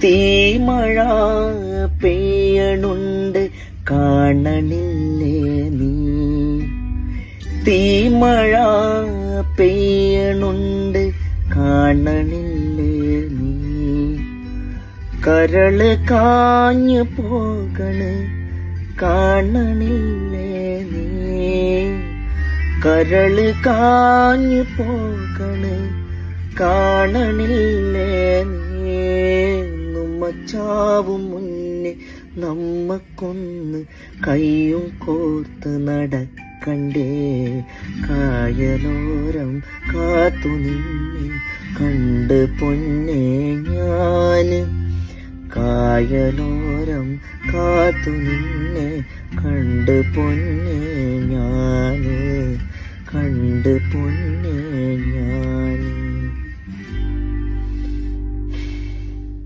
തീമഴ പെയ്യണുണ്ട് കാണണില്ലേ നീ, തീമഴ പെയ്യണുണ്ട് കാണണില്ലേ നീ, കരള് കാഞ്ഞു പോകണ് കാണണില്ലേ നീ, കരള് കാഞ്ഞു പോകണ് കാണണില്ലേ നീ, നമ്മച്ചാവും മുന്നേ നമ്മക്കൊന്ന് കയ്യും കോർത്ത് നടക്കണ്ടേ, കായലോരം കാത്തു നിന്നെ കണ്ട് പൊന്നേ ഞാന്, കായലോരം കാത്തു നിന്നെ കണ്ട് പൊന്നേ ഞാന്, കണ്ട് പൊന്നേ ഞാന്.